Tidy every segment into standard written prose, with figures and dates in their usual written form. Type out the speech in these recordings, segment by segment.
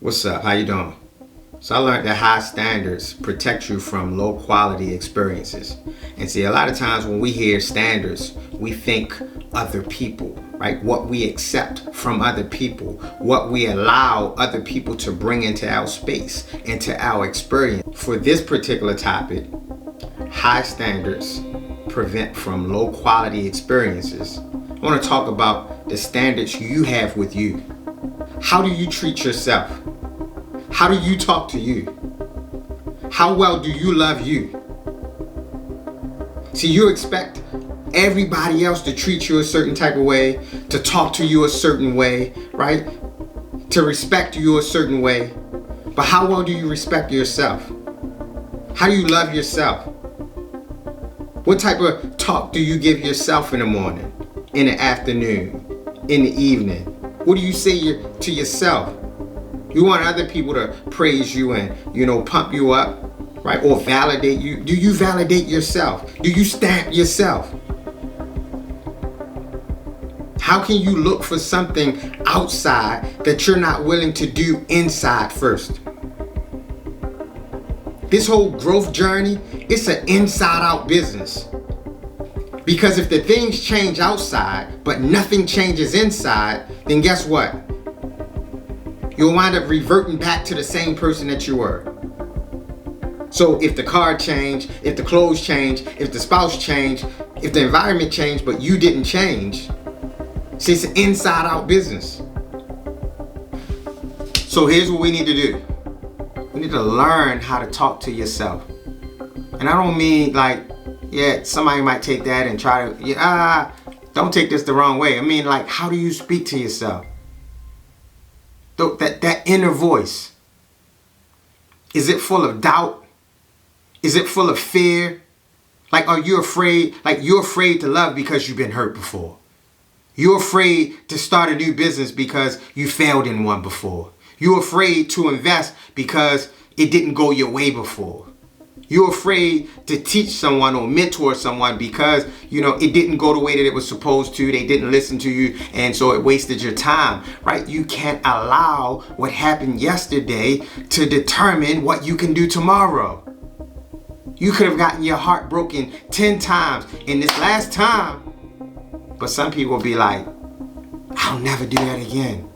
What's up? How you doing? So I learned that high standards protect you from low quality experiences. And see, a lot of times when we hear standards, we think other people, right? What we accept from other people, what we allow other people to bring into our space, into our experience. For this particular topic, high standards prevent from low quality experiences. I want to talk about the standards you have with you. How do you treat yourself? How do you talk to you? How well do you love you? See, you expect everybody else to treat you a certain type of way, to talk to you a certain way, right? To respect you a certain way. But how well do you respect yourself? How do you love yourself? What type of talk do you give yourself in the morning, in the afternoon, in the evening? What do you say to yourself? You want other people to praise you and, pump you up, right? Or validate you. Do you validate yourself? Do you stamp yourself? How can you look for something outside that you're not willing to do inside first? This whole growth journey, it's an inside-out business. Because if the things change outside, but nothing changes inside, then guess what? You'll wind up reverting back to the same person that you were. So if the car changed, if the clothes changed, if the spouse changed, if the environment changed, but you didn't change, see, it's an inside-out business. So here's what we need to do. We need to learn how to talk to yourself. And I don't mean like, somebody might take that and try to, don't take this the wrong way. I mean, like, how do you speak to yourself? That inner voice. Is it full of doubt? Is it full of fear? Like, are you afraid? Like, you're afraid to love because you've been hurt before. You're afraid to start a new business because you failed in one before. You're afraid to invest because it didn't go your way before. You're afraid to teach someone or mentor someone because, it didn't go the way that it was supposed to. They didn't listen to you, and so it wasted your time, right? You can't allow what happened yesterday to determine what you can do tomorrow. You could have gotten your heart broken 10 times in this last time, but some people will be like, I'll never do that again.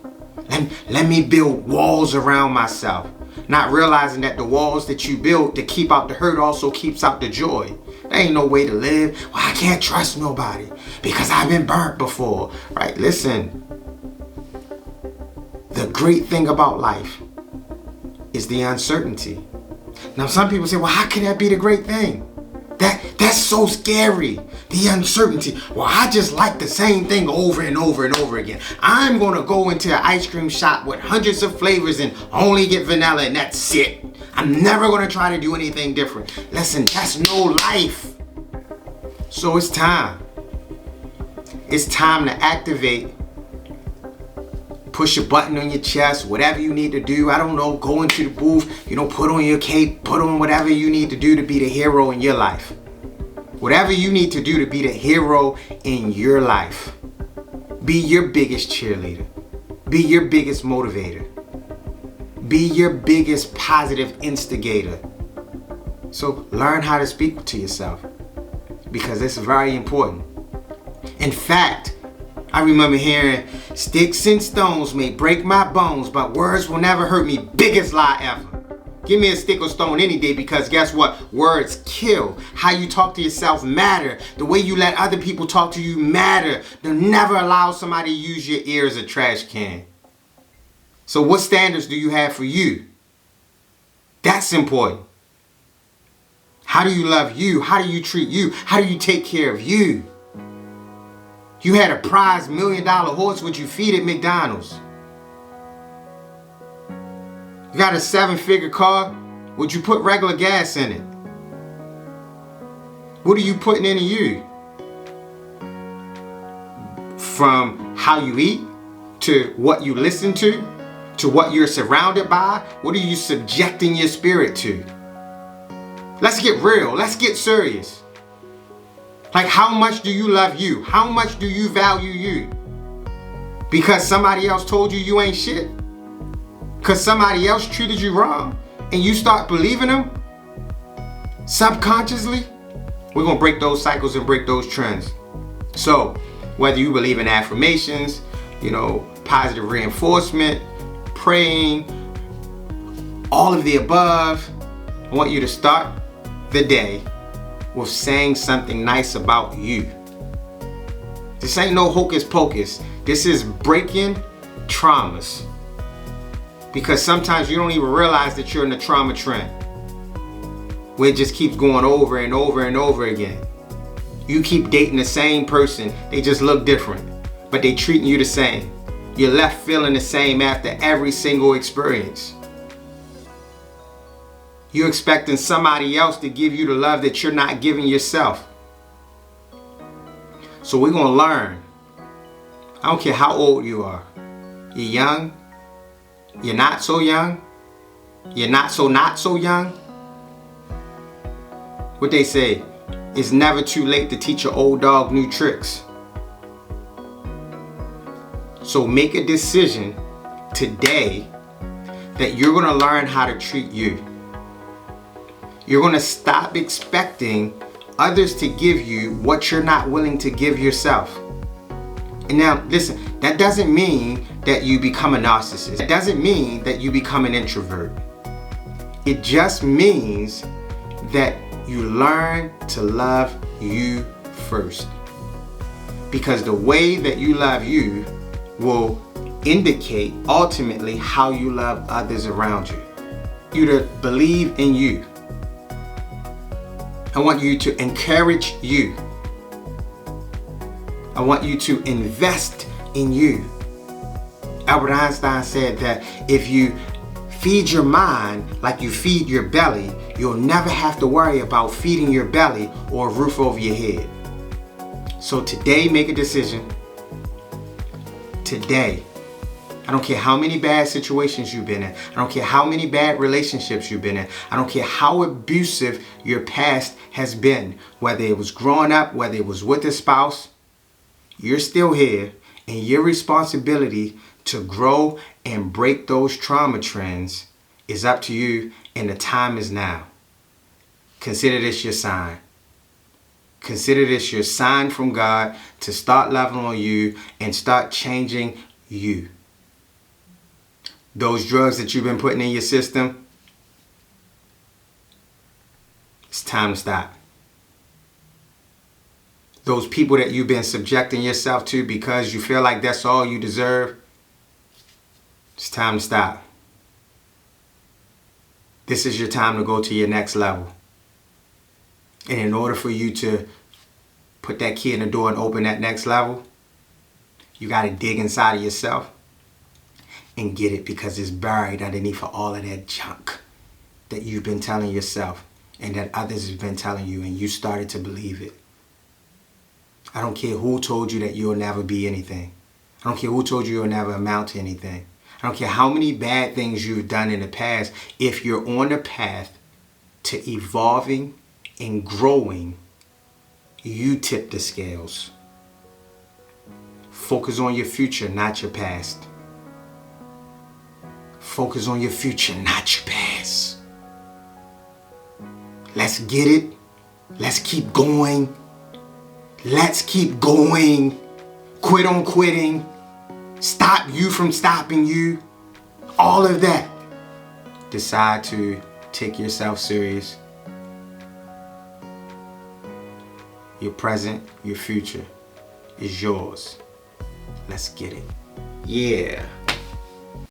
Let me build walls around myself. Not realizing that the walls that you build to keep out the hurt also keeps out the joy. There ain't no way to live. Well, I can't trust nobody because I've been burnt before, right? Listen, the great thing about life is the uncertainty. Now, some people say, well, how can that be the great thing? That's so scary, the uncertainty. Well, I just like the same thing over and over and over again. I'm going to go into an ice cream shop with hundreds of flavors and only get vanilla, and that's it. I'm never going to try to do anything different. Listen, that's no life. So it's time. It's time to activate. Push a button on your chest, whatever you need to do. I don't know, go into the booth, put on your cape, put on whatever you need to do to be the hero in your life. Whatever you need to do to be the hero in your life. Be your biggest cheerleader. Be your biggest motivator. Be your biggest positive instigator. So learn how to speak to yourself, because it's very important. In fact, I remember hearing, sticks and stones may break my bones, but words will never hurt me. Biggest lie ever. Give me a stick or stone any day, because guess what? Words kill. How you talk to yourself matter. The way you let other people talk to you matter. Don't never allow somebody to use your ear as a trash can. So what standards do you have for you? That's important. How do you love you? How do you treat you? How do you take care of you? You had a prize $1 million horse, would you feed it McDonald's? You got a 7-figure car, would you put regular gas in it? What are you putting into you? From how you eat, to what you listen to what you're surrounded by, what are you subjecting your spirit to? Let's get real, let's get serious. Like, how much do you love you? How much do you value you? Because somebody else told you you ain't shit? because somebody else treated you wrong and you start believing them subconsciously, we're going to break those cycles and break those trends. So whether you believe in affirmations, positive reinforcement, praying, all of the above, I want you to start the day with saying something nice about you. This ain't no hocus pocus. This is breaking traumas. Because sometimes you don't even realize that you're in a trauma trend, where it just keeps going over and over and over again. You keep dating the same person, they just look different, but they treating you the same. You're left feeling the same after every single experience. You're expecting somebody else to give you the love that you're not giving yourself. So we're going to learn. I don't care how old you are. You're young. You're not so young. You're not so young. What they say, it's never too late to teach an old dog new tricks. So make a decision today that you're going to learn how to treat you. You're going to stop expecting others to give you what you're not willing to give yourself. And now, listen, that doesn't mean that you become a narcissist. It doesn't mean that you become an introvert. It just means that you learn to love you first. Because the way that you love you will indicate ultimately how you love others around you. You to believe in you. I want you to encourage you. I want you to invest in you. Albert Einstein said that if you feed your mind like you feed your belly, you'll never have to worry about feeding your belly or a roof over your head. So today, make a decision. Today, I don't care how many bad situations you've been in. I don't care how many bad relationships you've been in. I don't care how abusive your past has been. Whether it was growing up, whether it was with a spouse, you're still here, and your responsibility to grow and break those trauma trends is up to you, and the time is now. Consider this your sign. Consider this your sign from God to start loving on you and start changing you. Those drugs that you've been putting in your system, it's time to stop. Those people that you've been subjecting yourself to because you feel like that's all you deserve, it's time to stop. This is your time to go to your next level. And in order for you to put that key in the door and open that next level, you got to dig inside of yourself and get it, because it's buried underneath of all of that junk that you've been telling yourself and that others have been telling you, and you started to believe it. I don't care who told you that you'll never be anything. I don't care who told you you'll never amount to anything. I don't care how many bad things you've done in the past. If you're on the path to evolving and growing, you tip the scales. Focus on your future, not your past. Focus on your future, not your past. Let's get it. Let's keep going. Let's keep going. Quit on quitting. Stop you from stopping you. All of that. Decide to take yourself serious. Your present, your future is yours. Let's get it. Yeah.